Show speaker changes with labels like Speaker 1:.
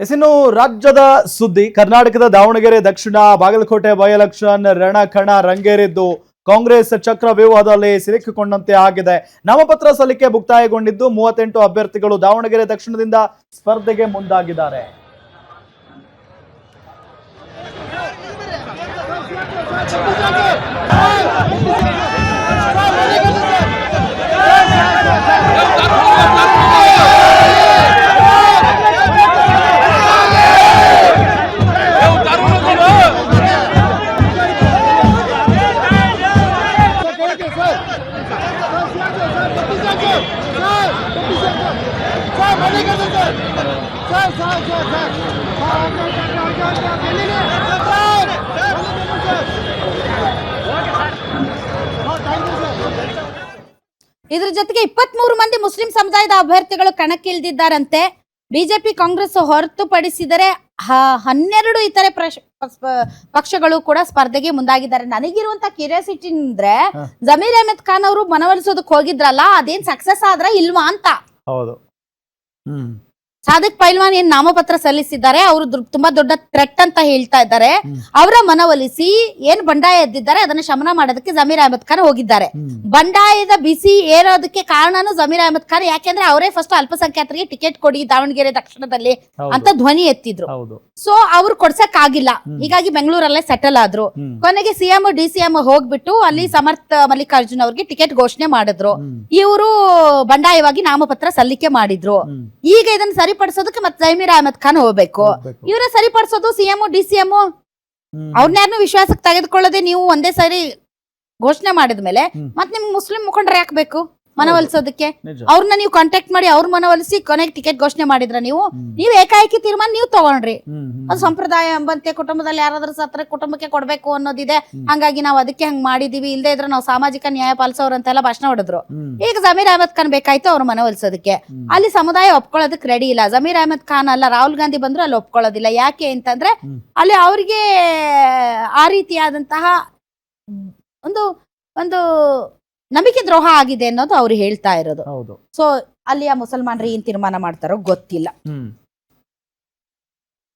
Speaker 1: ಇನ್ನು ರಾಜ್ಯದ ಸುದ್ದಿ ಕರ್ನಾಟಕದ ದಾವಣಗೆರೆ ದಕ್ಷಿಣ ಬಾಗಲಕೋಟೆ ಬೈ ಎಲೆಕ್ಷನ್ ರಣಕಣ ರಂಗೇರಿದ್ದು ಕಾಂಗ್ರೆಸ್ ಚಕ್ರವ್ಯೂಹದಲ್ಲಿ ಸಿಲುಕಿಕೊಂಡಂತೆ ಆಗಿದೆ. ನಾಮಪತ್ರ ಸಲ್ಲಿಕೆ ಮುಕ್ತಾಯಗೊಂಡಿದ್ದು 38 ಅಭ್ಯರ್ಥಿಗಳು ದಾವಣಗೆರೆ ದಕ್ಷಿಣದಿಂದ ಸ್ಪರ್ಧೆಗೆ ಮುಂದಾಗಿದ್ದಾರೆ.
Speaker 2: ಇದ್ರ ಜೊತೆಗೆ 23 ಮಂದಿ ಮುಸ್ಲಿಂ ಸಮುದಾಯದ ಅಭ್ಯರ್ಥಿಗಳು ಕಣಕ್ಕಿಳಿದಿದ್ದಾರಂತೆ. ಬಿಜೆಪಿ ಕಾಂಗ್ರೆಸ್ ಹೊರತುಪಡಿಸಿದರೆ 12 ಇತರೆ ಪಕ್ಷಗಳು ಕೂಡ ಸ್ಪರ್ಧೆಗೆ ಮುಂದಾಗಿದ್ದಾರೆ. ನನಗಿರುವಂತ ಕ್ಯೂರಿಯಾಸಿಟಿ ಅಂದ್ರೆ ಜಮೀರ್ ಅಹಮದ್ ಖಾನ್ ಅವರು ಮನವೊಲಿಸೋದಕ್ಕೆ ಹೋಗಿದ್ರಲ್ಲ, ಅದೇನ್ ಸಕ್ಸಸ್ ಆದ್ರ ಇಲ್ವಾ ಅಂತ.
Speaker 1: ಹೌದು.
Speaker 2: ಸಾದಿಕ್ ಪೈಲ್ವಾನ್ ಏನ್ ನಾಮಪತ್ರ ಸಲ್ಲಿಸಿದ್ದಾರೆ, ಅವರು ತುಂಬಾ ದೊಡ್ಡ ಥ್ರೆಟ್ ಅಂತ ಹೇಳ್ತಾ ಇದ್ದಾರೆ. ಅವರ ಮನವೊಲಿಸಿ ಏನ್ ಬಂಡಾಯ ಎದ್ದಿದ್ದಾರೆ ಅದನ್ನ ಶಮನ ಮಾಡೋದಕ್ಕೆ ಜಮೀರ್ ಅಹಮದ್ ಖಾನ್ ಹೋಗಿದ್ದಾರೆ. ಬಂಡಾಯದ ಬಿಸಿ ಏರೋದಕ್ಕೆ ಕಾರಣನು ಜಮೀರ್ ಅಹಮದ್ ಖಾನ್, ಯಾಕೆಂದ್ರೆ ಅವರೇ ಫಸ್ಟ್ ಅಲ್ಪಸಂಖ್ಯಾತರಿಗೆ ಟಿಕೆಟ್ ಕೊಡಿ ದಾವಣಗೆರೆ ದಕ್ಷಿಣದಲ್ಲಿ ಅಂತ ಧ್ವನಿ ಎತ್ತಿದ್ರು. ಸೊ ಅವ್ರು ಕೊಡ್ಸಕ್ ಆಗಿಲ್ಲ, ಹೀಗಾಗಿ ಬೆಂಗಳೂರಲ್ಲೇ ಸೆಟಲ್ ಆದ್ರು. ಕೊನೆಗೆ ಸಿಎಂ DCM ಹೋಗ್ಬಿಟ್ಟು ಅಲ್ಲಿ ಸಮರ್ಥ ಮಲ್ಲಿಕಾರ್ಜುನ್ ಅವ್ರಿಗೆ ಟಿಕೆಟ್ ಘೋಷಣೆ ಮಾಡಿದ್ರು. ಇವರು ಬಂಡಾಯವಾಗಿ ನಾಮಪತ್ರ ಸಲ್ಲಿಕೆ ಮಾಡಿದ್ರು. ಈಗ ಇದನ್ನ ಸರಿಪಡಿಸೋದಕ್ಕೆ ಮತ್ತೆ ಜಮೀರ್ ಅಹಮದ್ ಖಾನ್ ಹೋಗ್ಬೇಕು. ಇವರ ಸರಿಪಡಿಸೋದು ಸಿಎಂ DCM ಅವ್ರನ್ಯಾರನ್ನು ವಿಶ್ವಾಸಕ್ಕೆ ತೆಗೆದುಕೊಳ್ಳದೆ ನೀವು ಒಂದೇ ಸಾರಿ ಘೋಷಣೆ ಮಾಡಿದ್ಮೇಲೆ ಮತ್ತೆ ನಿಮ್ಗೆ ಮುಸ್ಲಿಂ ಮುಖಂಡರು ಯಾಕಬೇಕು ಮನವೊಲಿಸೋದಕ್ಕೆ? ಅವ್ರನ್ನ ನೀವು ಕಾಂಟ್ಯಾಕ್ಟ್ ಮಾಡಿ ಅವ್ರ ಮನವೊಲಿಸಿ ಕೊನೆಗೆ ಟಿಕೆಟ್ ಘೋಷಣೆ ಮಾಡಿದ್ರ ನೀವು ಏಕಾಏಕಿ ತೀರ್ಮಾನ ನೀವು ತಗೊಂಡ್ರಿ. ಅದು ಸಂಪ್ರದಾಯ ಎಂಬಂತೆ ಕುಟುಂಬದಲ್ಲಿ ಯಾರಾದ್ರೂ ಸತ್ರ ಕುಟುಂಬಕ್ಕೆ ಕೊಡ್ಬೇಕು ಅನ್ನೋದಿದೆ, ಹಂಗಾಗಿ ನಾವು ಅದಕ್ಕೆ ಹಂಗ್ ಮಾಡಿದೀವಿ, ಇಲ್ದೇ ಇದ್ರೆ ನಾವು ಸಾಮಾಜಿಕ ನ್ಯಾಯ ಪಾಲಿಸೋರಂತೆಲ್ಲ ಭಾಷಣ ಹೊಡೆದ್ರು. ಈಗ ಜಮೀರ್ ಅಹಮದ್ ಖಾನ್ ಬೇಕಾಯ್ತು ಅವ್ರ ಮನವೊಲಿಸೋದಕ್ಕೆ. ಅಲ್ಲಿ ಸಮುದಾಯ ಒಪ್ಕೊಳ್ಳೋದಕ್ಕೆ ರೆಡಿ ಇಲ್ಲ. ಜಮೀರ್ ಅಹಮದ್ ಖಾನ್ ಅಲ್ಲ, ರಾಹುಲ್ ಗಾಂಧಿ ಬಂದ್ರು ಅಲ್ಲಿ ಒಪ್ಕೊಳ್ಳೋದಿಲ್ಲ. ಯಾಕೆ ಅಂತಂದ್ರೆ ಅಲ್ಲಿ ಅವ್ರಿಗೆ ಆ ರೀತಿಯಾದಂತಹ ಒಂದು ನಂಬಿಕೆ ದ್ರೋಹ ಆಗಿದೆ ಅನ್ನೋದು ಅವ್ರು ಹೇಳ್ತಾ ಇರೋದು. ಸೊ ಅಲ್ಲಿಯ ಮುಸಲ್ಮಾನರು ಏನ್ ತೀರ್ಮಾನ ಮಾಡ್ತಾರೋ ಗೊತ್ತಿಲ್ಲ.